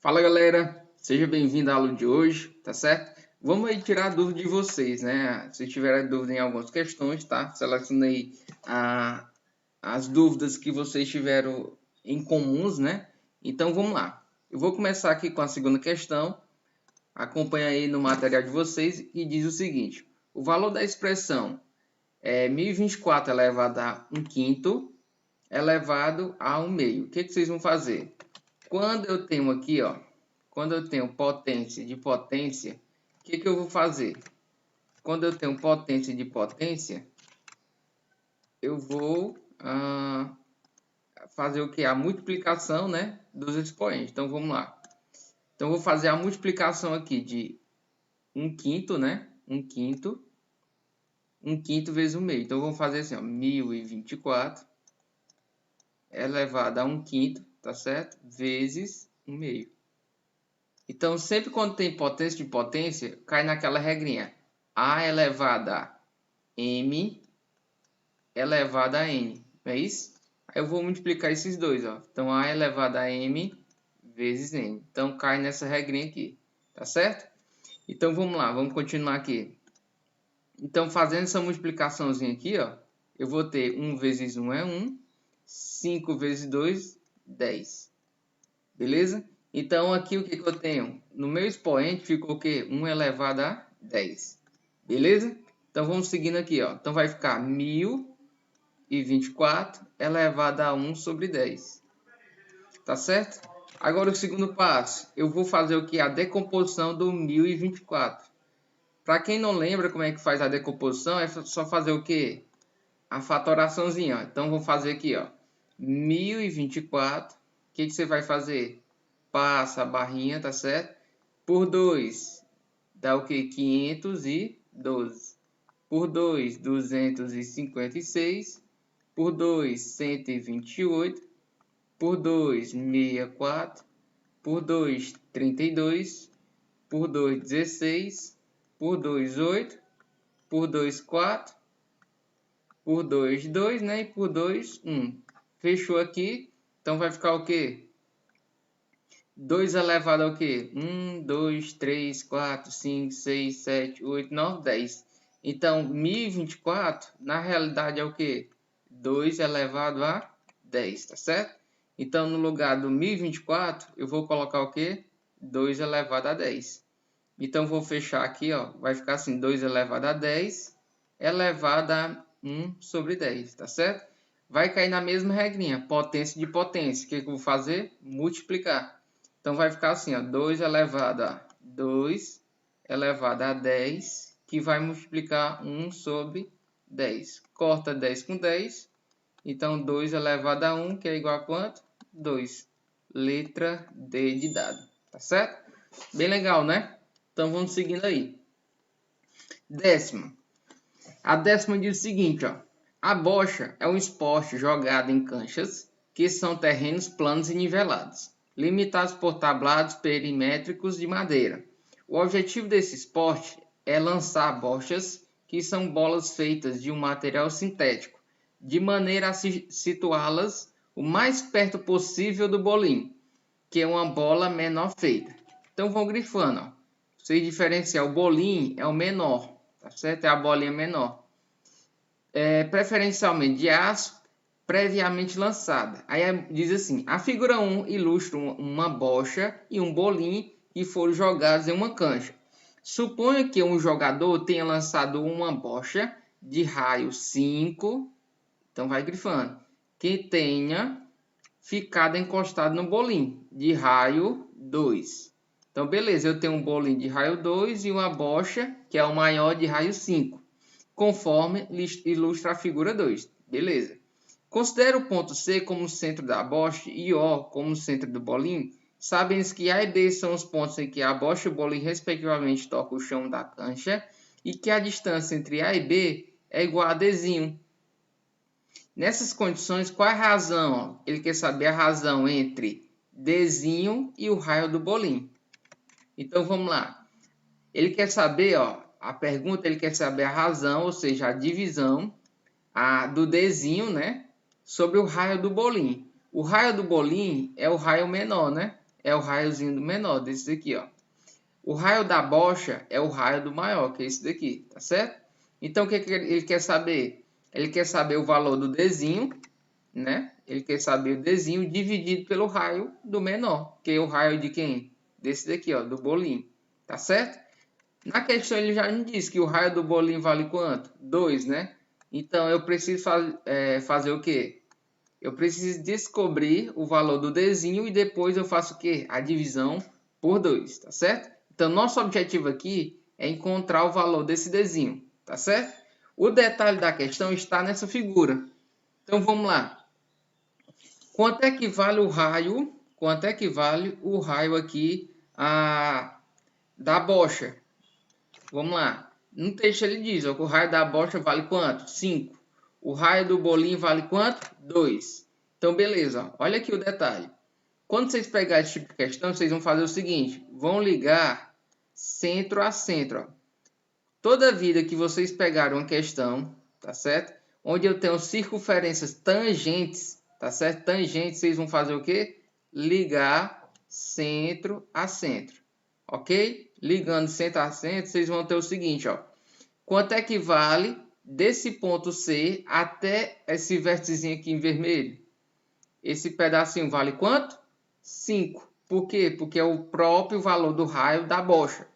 Fala galera, seja bem-vindo à aula de hoje, tá certo? Vamos aí tirar a dúvida de vocês, né? Se tiverem dúvida em algumas questões, tá? Selecionei as dúvidas que vocês tiveram em comuns, né? Então vamos lá. Eu vou começar aqui com a segunda questão. Acompanha aí no material de vocês e diz o seguinte: o valor da expressão é 1024 elevado a 1 quinto elevado a 1 meio. O que vocês vão fazer? Quando eu tenho aqui, ó, quando eu tenho potência de potência, o que eu vou fazer? Quando eu tenho potência de potência, eu vou fazer o que? A multiplicação, né, dos expoentes. Então, vamos lá. Então, eu vou fazer a multiplicação aqui de 1 quinto, né? 1 quinto. 1 quinto vezes 1 meio. Então, vamos fazer assim, ó, 1024 elevado a 1 quinto, tá certo? Vezes 1 meio. Então, sempre quando tem potência de potência, cai naquela regrinha. A elevado a m elevado a n. Não é isso? Aí eu vou multiplicar esses dois, ó. Então, a elevado a m vezes n. Então, cai nessa regrinha aqui. Tá certo? Então, vamos lá. Vamos continuar aqui. Então, fazendo essa multiplicaçãozinha aqui, ó. Eu vou ter 1 vezes 1 é 1. 5 vezes 2, 10. Beleza? Então, aqui o que eu tenho? No meu expoente ficou o quê? 1 elevado a 10. Beleza? Então, vamos seguindo aqui, ó. Então, vai ficar 1024 elevado a 1 sobre 10. Tá certo? Agora, o segundo passo. Eu vou fazer o que? A decomposição do 1024. Para quem não lembra como é que faz a decomposição, é só fazer o quê? A fatoraçãozinha, ó. Então, vou fazer aqui, ó. 1024. O que você vai fazer? Passa a barrinha, tá certo? Por 2, dá o que? 512. Por 2, 256. Por 2, 128. Por 2, 64. Por 2, 32. Por 2, 16. Por 2, 8. Por 2, 4. Por 2, 2, né? E por 2, 1. Fechou aqui. Então vai ficar o quê? 2 elevado ao quê? 1, 2, 3, 4, 5, 6, 7, 8, 9, 10. Então, 1024, na realidade, é o quê? 2 elevado a 10, tá certo? Então, no lugar do 1024, eu vou colocar o quê? 2 elevado a 10. Então, vou fechar aqui, ó. Vai ficar assim, 2 elevado a 10 elevado a 1 sobre 10, tá certo? Vai cair na mesma regrinha, potência de potência. O que eu vou fazer? Multiplicar. Então, vai ficar assim, ó, 2 elevado a 2 elevado a 10, que vai multiplicar 1 sobre 10. Corta 10 com 10. Então, 2 elevado a 1, que é igual a quanto? 2. Letra D de dado. Tá certo? Bem legal, né? Então, vamos seguindo aí. Décima. A décima diz o seguinte, ó. A bocha é um esporte jogado em canchas, que são terrenos planos e nivelados, limitados por tablados perimétricos de madeira. O objetivo desse esporte é lançar bochas, que são bolas feitas de um material sintético, de maneira a situá-las o mais perto possível do bolim, que é uma bola menor feita. Então, vão grifando, ó. Vocês diferenciar, o bolim é o menor, tá certo? É a bolinha menor. Preferencialmente de aço, previamente lançada. Aí diz assim, a figura 1 ilustra uma bocha e um bolim que foram jogados em uma cancha. Suponha que um jogador tenha lançado uma bocha de raio 5, então vai grifando, que tenha ficado encostado no bolim de raio 2. Então, beleza, eu tenho um bolim de raio 2 e uma bocha, que é o maior, de raio 5, conforme ilustra a figura 2. Beleza. Considere o ponto C como o centro da bocha e O como o centro do bolim, sabendo que A e B são os pontos em que a bocha e o bolim respectivamente tocam o chão da cancha e que a distância entre A e B é igual a Dzinho. Nessas condições, qual é a razão? Ele quer saber a razão entre Dzinho e o raio do bolim. Então, vamos lá. Ele quer saber, ó, a pergunta, ele quer saber a razão, ou seja, a divisão do Dzinho, né, sobre o raio do bolim. O raio do bolim é o raio menor, né? é o raiozinho do menor, desse daqui, ó. O raio da bocha é o raio do maior, que é esse daqui, tá certo? Então, o que ele quer saber? Ele quer saber o valor do Dzinho, né? Ele quer saber o Dzinho dividido pelo raio do menor, que é o raio de quem? Desse daqui, ó, do bolinho, tá certo? Na questão ele já me disse que o raio do bolinho vale quanto? 2, né? Então, eu preciso fazer o quê? Eu preciso descobrir o valor do Dzinho e depois eu faço o quê? A divisão por 2, tá certo? Então, nosso objetivo aqui é encontrar o valor desse Dzinho, tá certo? O detalhe da questão está nessa figura. Então, vamos lá. Quanto é que vale o raio? Quanto é que vale o raio aqui da bocha? Vamos lá. No texto ele diz, ó, que o raio da bocha vale quanto? 5. O raio do bolinho vale quanto? 2. Então, beleza. Ó. Olha aqui o detalhe. Quando vocês pegarem esse tipo de questão, vocês vão fazer o seguinte. Vão ligar centro a centro. Ó. Toda vida que vocês pegarem uma questão, tá certo? Onde eu tenho circunferências tangentes, tá certo? Tangentes, vocês vão fazer o quê? Ligar centro a centro. Ok? Ligando centro a centro, vocês vão ter o seguinte, ó. Quanto é que vale desse ponto C até esse vértice aqui em vermelho? Esse pedacinho vale quanto? 5. Por quê? Porque é o próprio valor do raio da bocha.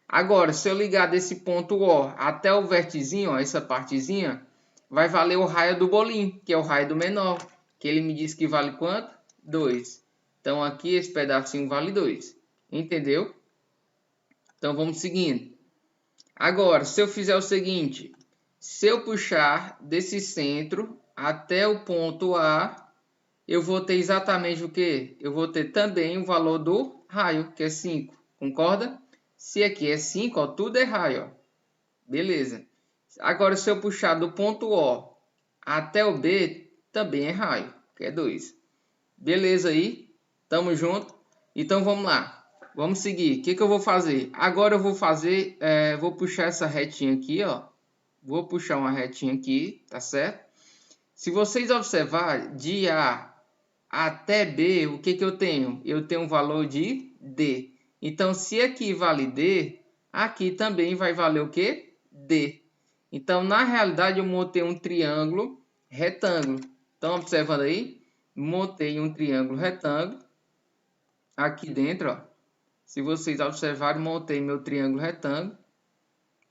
Agora, se eu ligar desse ponto O até o vértice, ó, essa partezinha, vai valer o raio do bolinho, que é o raio do menor. Que ele me disse que vale quanto? 2. Então, aqui esse pedacinho vale 2. Entendeu? Então, vamos seguindo. Agora, se eu fizer o seguinte, se eu puxar desse centro até o ponto A, eu vou ter exatamente o quê? Eu vou ter também o valor do raio, que é 5. Concorda? Se aqui é 5, ó, tudo é raio. Ó. Beleza. Agora, se eu puxar do ponto O até o B, também é raio, que é 2. Beleza aí? Tamo junto? Então, vamos lá. Vamos seguir. O que eu vou fazer? Agora eu vou fazer, vou puxar essa retinha aqui, ó. Vou puxar uma retinha aqui, tá certo? Se vocês observarem, de A até B, o que eu tenho? Eu tenho um valor de D. Então, se aqui vale D, aqui também vai valer o quê? D. Então, na realidade, eu montei um triângulo retângulo. Estão observando aí? Montei um triângulo retângulo. Aqui dentro, ó. Se vocês observarem, montei meu triângulo retângulo.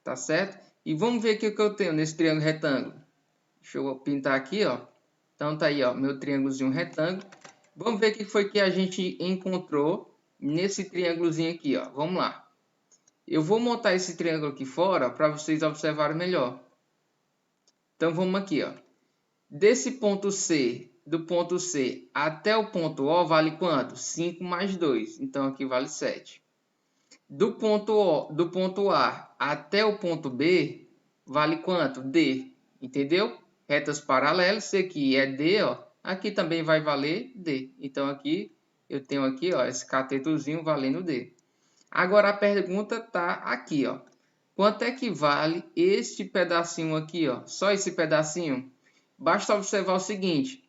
Tá certo? E vamos ver o que eu tenho nesse triângulo retângulo. Deixa eu pintar aqui, ó. Então, tá aí, ó, meu triângulozinho retângulo. Vamos ver o que foi que a gente encontrou nesse triângulozinho aqui, ó. Vamos lá. Eu vou montar esse triângulo aqui fora para vocês observarem melhor. Então, vamos aqui, ó. Desse ponto C, do ponto C até o ponto O, vale quanto? 5 mais 2. Então, aqui vale 7. Do ponto A até o ponto B, vale quanto? D. Entendeu? Retas paralelas, esse aqui é D, ó. Aqui também vai valer D. Então, aqui eu tenho aqui, ó, esse catetozinho valendo D. Agora, a pergunta tá aqui, ó. Quanto é que vale este pedacinho aqui, ó? Só esse pedacinho? Basta observar o seguinte.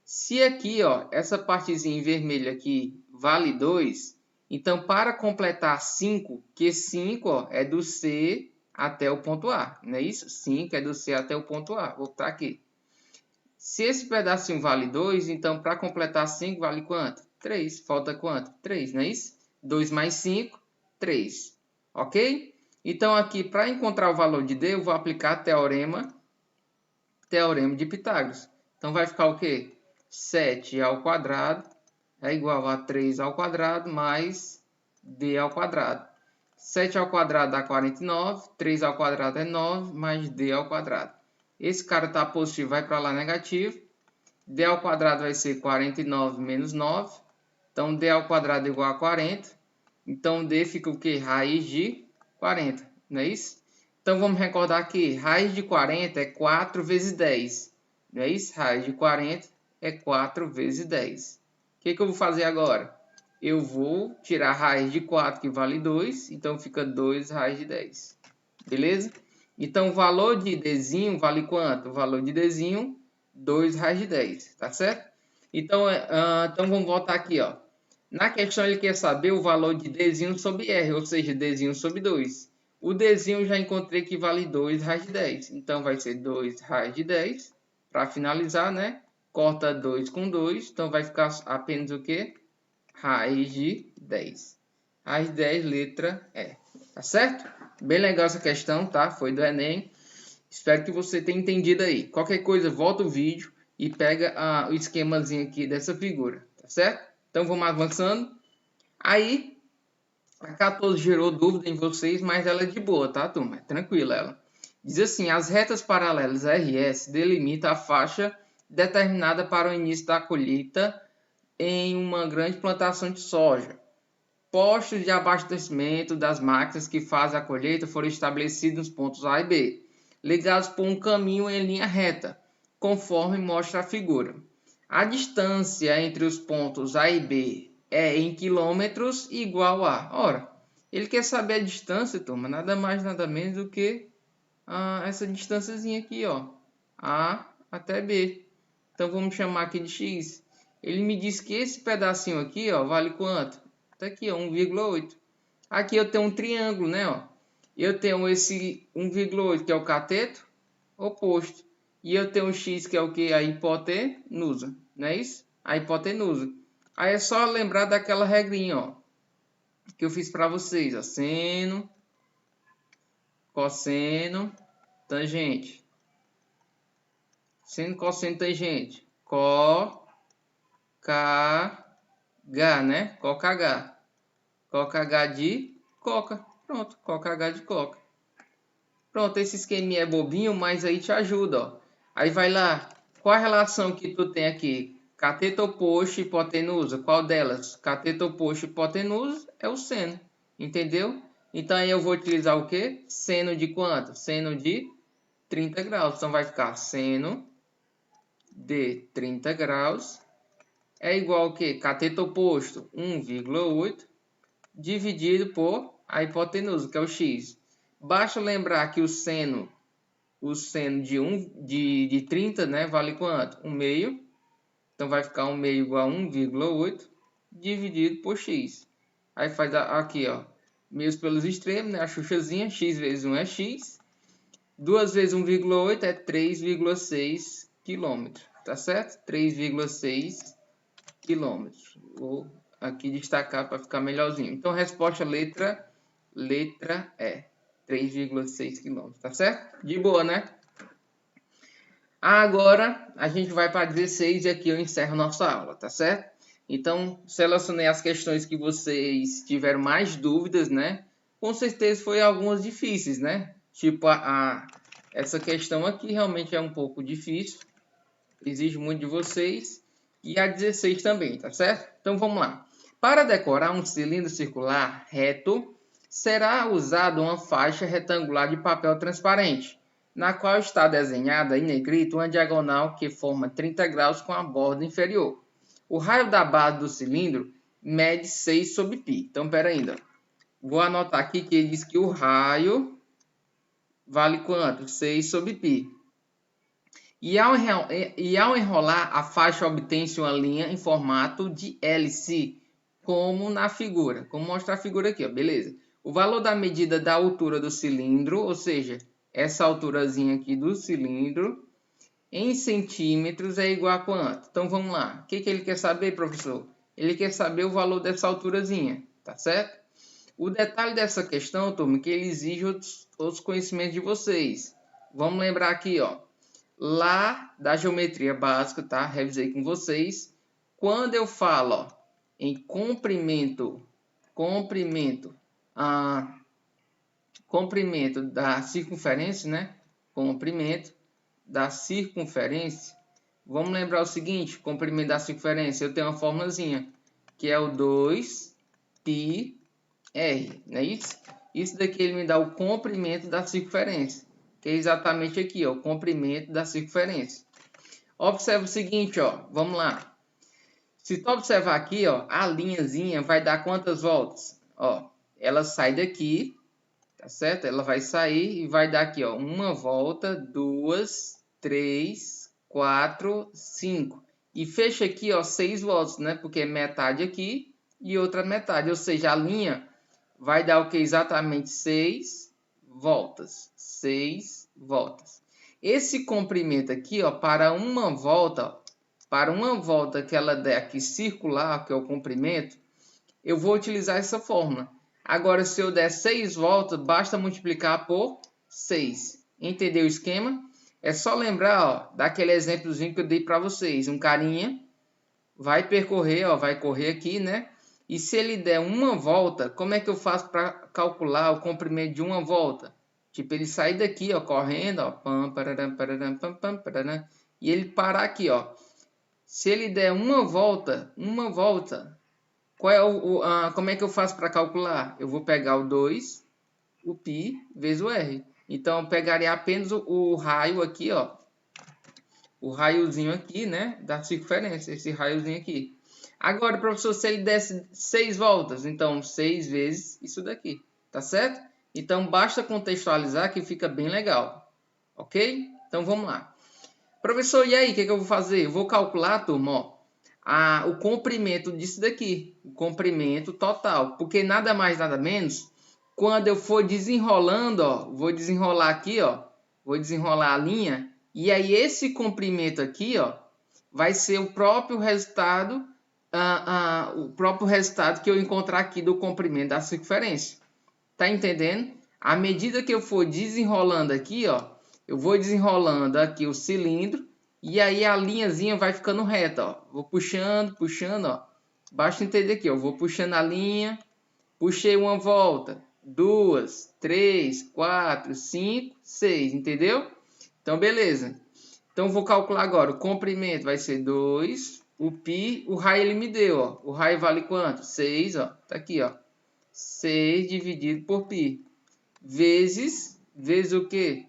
Se aqui, ó, essa partezinha em vermelho aqui vale 2, então para completar 5, que 5, ó, é do C até o ponto A, não é isso? 5 é do C até o ponto A. Vou botar aqui. Se esse pedacinho vale 2, então para completar 5 vale quanto? 3. Falta quanto? 3, não é isso? 2 mais 5, 3. Ok? Então aqui, para encontrar o valor de D, eu vou aplicar teorema de Pitágoras. Então vai ficar o quê? 7 ao quadrado é igual a 3 ao quadrado mais D ao quadrado. 7 ao quadrado dá 49, 3 ao quadrado é 9, mais D ao quadrado. Esse cara está positivo, vai para lá negativo. D ao quadrado vai ser 49 menos 9. Então, D ao quadrado é igual a 40. Então, D fica o quê? Raiz de 40, não é isso? Então, vamos recordar que raiz de 40 é 4 vezes 10. Não é isso? Raiz de 40 é 4 vezes 10. O que eu vou fazer agora? Eu vou tirar a raiz de 4, que vale 2. Então, fica 2 raiz de 10. Beleza? Então, o valor de Dzinho vale quanto? O valor de Dzinho, 2 raiz de 10. Tá certo? Então, vamos voltar aqui, ó. Na questão ele quer saber o valor de Dzinho sobre R, ou seja, Dzinho sobre 2. O Dzinho já encontrei que vale 2 raiz de 10. Então vai ser 2 raiz de 10. Para finalizar, né? Corta 2 com 2. Então vai ficar apenas o quê? Raiz de 10. Raiz de 10, letra E. Tá certo? Bem legal essa questão, tá? Foi do Enem. Espero que você tenha entendido aí. Qualquer coisa, volta o vídeo e pega o esquemazinho aqui dessa figura. Tá certo? Então vamos avançando. Aí, a 14 gerou dúvida em vocês, mas ela é de boa, tá, turma? É tranquila ela. Diz assim, as retas paralelas RS delimitam a faixa determinada para o início da colheita em uma grande plantação de soja. Postos de abastecimento das máquinas que fazem a colheita foram estabelecidos nos pontos A e B, ligados por um caminho em linha reta, conforme mostra a figura. A distância entre os pontos A e B é em quilômetros igual a... Ora, ele quer saber a distância, turma, nada mais nada menos do que essa distânciazinha aqui, ó, A até B. Então vamos chamar aqui de X. Ele me disse que esse pedacinho aqui, ó, vale quanto? Tá aqui, ó, 1,8. Aqui eu tenho um triângulo, né, ó. Eu tenho esse 1,8 que é o cateto oposto. E eu tenho o x que é o que? A hipotenusa, não é isso? A hipotenusa. Aí é só lembrar daquela regrinha, ó, que eu fiz para vocês, ó. Seno, cosseno, tangente. Seno, cosseno, tangente. Co, K, H, né? Coca H. Coca H de coca. Pronto, Coca H de coca. Pronto, esse esqueminha é bobinho, mas aí te ajuda, ó. Aí vai lá, qual a relação que tu tem aqui? Cateto oposto e hipotenusa, qual delas? Cateto oposto e hipotenusa é o seno, entendeu? Então aí eu vou utilizar o quê? Seno de quanto? Seno de 30 graus. Então vai ficar seno de 30 graus é igual ao quê? Cateto oposto, 1,8 dividido por a hipotenusa, que é o x. Basta lembrar que o seno de 30, né, vale quanto? 1 meio. Então vai ficar 1 meio igual a 1,8 dividido por x. Aí faz aqui, ó, meios pelos extremos, né, a xuxazinha, x vezes 1 é x. 2 vezes 1,8 é 3,6 km, tá certo? 3,6 km. Vou aqui destacar para ficar melhorzinho. Então, resposta letra E. 3,6 km, tá certo? De boa, né? Agora, a gente vai para 16 e aqui eu encerro nossa aula, tá certo? Então, selecionei as questões que vocês tiveram mais dúvidas, né? Com certeza foi algumas difíceis, né? Tipo, essa questão aqui realmente é um pouco difícil. Exige muito de vocês. E a 16 também, tá certo? Então, vamos lá. Para decorar um cilindro circular reto, será usada uma faixa retangular de papel transparente, na qual está desenhada em negrito uma diagonal que forma 30 graus com a borda inferior. O raio da base do cilindro mede 6 sobre π. Então, pera ainda. Vou anotar aqui que ele diz que o raio vale quanto? 6 sobre π. E ao enrolar, a faixa obtém-se uma linha em formato de hélice, como na figura. Como mostra a figura aqui, ó, beleza? O valor da medida da altura do cilindro, ou seja, essa alturazinha aqui do cilindro, em centímetros é igual a quanto? Então vamos lá. O que ele quer saber, professor? Ele quer saber o valor dessa alturazinha, tá certo? O detalhe dessa questão, turma, é que ele exige outros conhecimentos de vocês. Vamos lembrar aqui, ó. Lá da geometria básica, tá? Revisei com vocês. Quando eu falo, ó, em comprimento da circunferência, né? Comprimento da circunferência. Vamos lembrar o seguinte, comprimento da circunferência, eu tenho uma formulazinha, que é o 2πr, não é isso? Isso daqui ele me dá o comprimento da circunferência, que é exatamente aqui, ó, o comprimento da circunferência. Observa o seguinte, ó, vamos lá. Se tu observar aqui, ó, a linhazinha vai dar quantas voltas? Ó, ela sai daqui, tá certo? Ela vai sair e vai dar aqui, ó, uma volta, 2, 3, 4, 5. E fecha aqui, ó, 6 voltas, né? Porque é metade aqui e outra metade. Ou seja, a linha vai dar o que? Exatamente 6 voltas. 6 voltas. Esse comprimento aqui, ó, para uma volta que ela der aqui circular, que é o comprimento, eu vou utilizar essa fórmula. Agora, se eu der 6 voltas, basta multiplicar por 6. Entendeu o esquema? É só lembrar, ó, daquele exemplozinho que eu dei para vocês. Um carinha vai percorrer, ó, vai correr aqui, né? E se ele der uma volta, como é que eu faço para calcular o comprimento de uma volta? Tipo, ele sair daqui, ó, correndo, ó, pam, pararam, pararam, pam, pam, pararam, e ele parar aqui, ó. Se ele der uma volta, qual é como é que eu faço para calcular? Eu vou pegar o 2, o π, vezes o r. Então, eu pegaria apenas o raio aqui, ó. O raiozinho aqui, né? Da circunferência, esse raiozinho aqui. Agora, professor, se ele desse 6 voltas, então 6 vezes isso daqui, tá certo? Então, basta contextualizar que fica bem legal, ok? Então, vamos lá. Professor, e aí, o que eu vou fazer? Eu vou calcular, turma, ó, o comprimento disso daqui, o comprimento total, porque nada mais, nada menos, quando eu for desenrolando, ó, vou desenrolar aqui, ó, vou desenrolar a linha, e aí esse comprimento aqui, ó, vai ser o próprio resultado, que eu encontrar aqui do comprimento da circunferência. Tá entendendo? À medida que eu for desenrolando aqui, ó, eu vou desenrolando aqui o cilindro e aí a linhazinha vai ficando reta, ó. Vou puxando, puxando, ó. Basta entender aqui, ó. Vou puxando a linha, puxei uma volta, 2, 3, 4, 5, 6, entendeu? Então, beleza. Então, vou calcular agora. O comprimento vai ser 2, o π, o raio ele me deu, ó. O raio vale quanto? 6, ó. Tá aqui, ó. 6 dividido por π. Vezes o quê?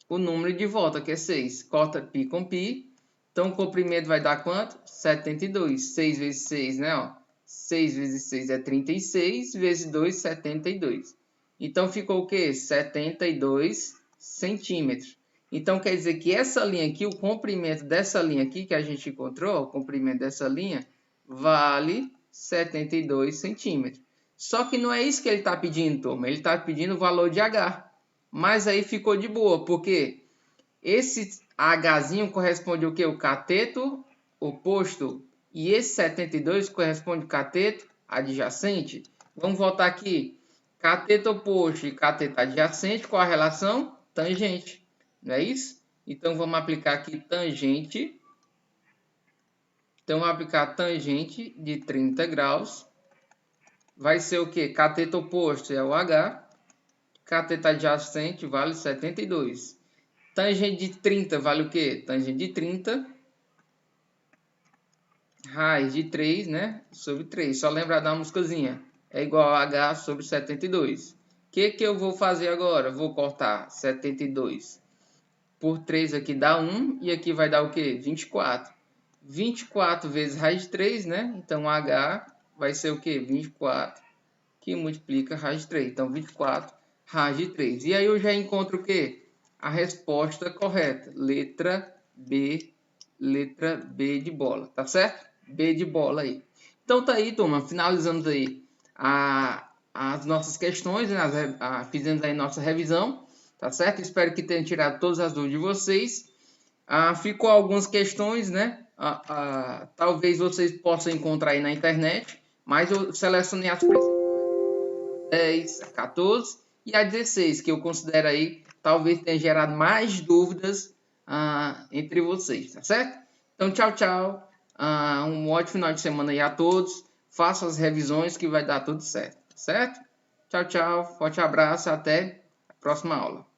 O número de volta, que é 6. Corta π com π. Então, o comprimento vai dar quanto? 72. 6 vezes 6, né? Ó. 6 vezes 6 é 36. Vezes 2, 72. Então, ficou o quê? 72 centímetros. Então, quer dizer que essa linha aqui, o comprimento dessa linha aqui, que a gente encontrou, o comprimento dessa linha, vale 72 centímetros. Só que não é isso que ele está pedindo, turma. Ele está pedindo o valor de H. Mas aí ficou de boa, porque esse Hzinho corresponde ao quê? O cateto oposto. E esse 72 corresponde ao cateto adjacente. Vamos voltar aqui. Cateto oposto e cateto adjacente, qual a relação? Tangente. Não é isso? Então, vamos aplicar aqui tangente. Então, vamos aplicar tangente de 30 graus. Vai ser o quê? Cateto oposto é o H. Cateto adjacente vale 72. Tangente de 30 vale o quê? Tangente de 30. Raiz de 3, né? Sobre 3. Só lembrar da músicazinha. É igual a H sobre 72. O que eu vou fazer agora? Vou cortar 72 por 3 aqui dá 1. E aqui vai dar o quê? 24. 24 vezes raiz de 3, né? Então, H vai ser o quê? 24. Que multiplica raiz de 3. Então, 24 raiz de 3. E aí eu já encontro o quê? A resposta correta. Letra B de bola. Tá certo? B de bola aí. Então, tá aí, turma. Finalizamos aí as nossas questões, né? Fizemos aí nossa revisão. Tá certo? Espero que tenha tirado todas as dúvidas de vocês. Ficou algumas questões, né? Talvez vocês possam encontrar aí na internet. Mas eu selecionei as principais. 10, a 14 e a 16, que eu considero aí, talvez tenha gerado mais dúvidas entre vocês, tá certo? Então, tchau, tchau. Um ótimo final de semana aí a todos. Façam as revisões que vai dar tudo certo, certo? Tchau, tchau. Forte abraço. Até a próxima aula.